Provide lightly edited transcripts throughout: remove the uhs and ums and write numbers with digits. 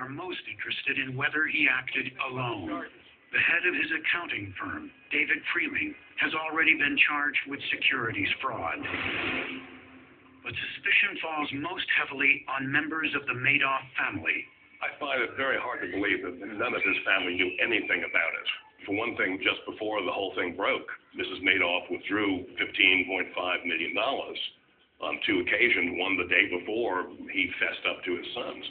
are most interested in whether he acted alone. The head of his accounting firm, David Freeling, has already been charged with securities fraud. But suspicion falls most heavily on members of the Madoff family. I find it very hard to believe that none of his family knew anything about it. For one thing, just before the whole thing broke, Mrs. Madoff withdrew $15.5 million on two occasions, one the day before he fessed up to his sons.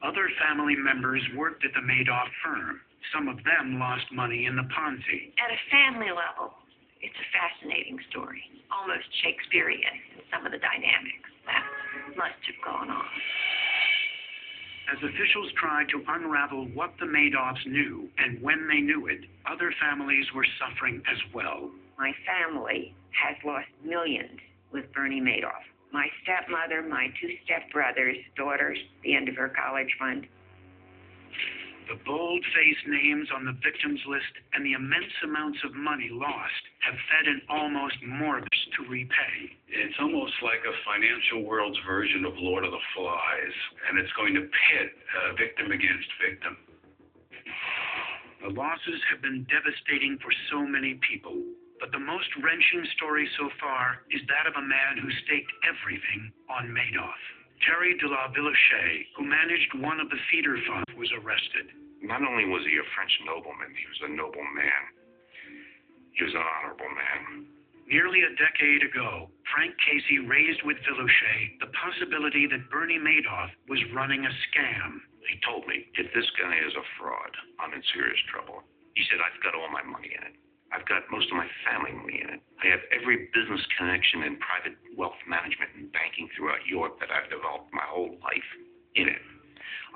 Other family members worked at the Madoff firm. Some of them lost money in the Ponzi. At a family level, it's a fascinating story, almost Shakespearean in some of the dynamics that must have gone on. As officials tried to unravel what the Madoffs knew and when they knew it, other families were suffering as well. My family has lost millions with Bernie Madoff. My stepmother, my two stepbrothers, daughters, the end of her college fund. The bold-faced names on the victims list and the immense amounts of money lost have fed an almost morbid to repay. It's almost like a financial world's version of Lord of the Flies, and it's going to pit victim against victim. The losses have been devastating for so many people, but the most wrenching story so far is that of a man who staked everything on Madoff. Terry de la Villechais, who managed one of the feeder funds, was arrested. Not only was he a French nobleman, he was a noble man. He was an honorable man. Nearly a decade ago, Frank Casey raised with Villechais the possibility that Bernie Madoff was running a scam. He told me, if this guy is a fraud, I'm in serious trouble. He said, I've got all my money in it. I've got most of my family money in it. I have every business connection in private wealth management and banking throughout Europe that I've developed my whole life in it.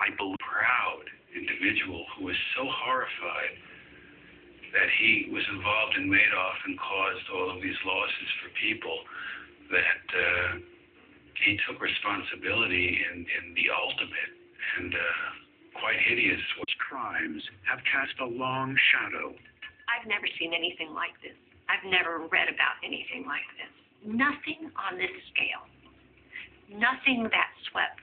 I believe Proud individual who was so horrified that he was involved in Madoff and caused all of these losses for people that he took responsibility in the ultimate and quite hideous crimes have cast a long shadow. I've never seen anything like this. I've never read about anything like this. Nothing on this scale. Nothing that swept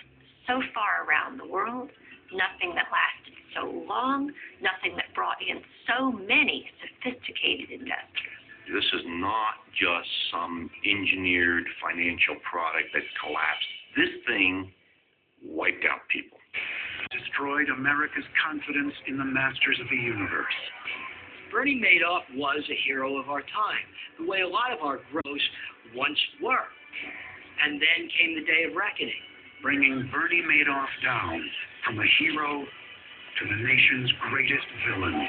so far around the world. Nothing that lasted so long. Nothing that brought in so many sophisticated investors. this is not just some engineered financial product that collapsed. This thing wiped out people. Destroyed America's confidence in the masters of the universe. Bernie Madoff was a hero of our time, the way a lot of our heroes once were. And then came the day of reckoning. Bringing Bernie Madoff down from a hero to the nation's greatest villain.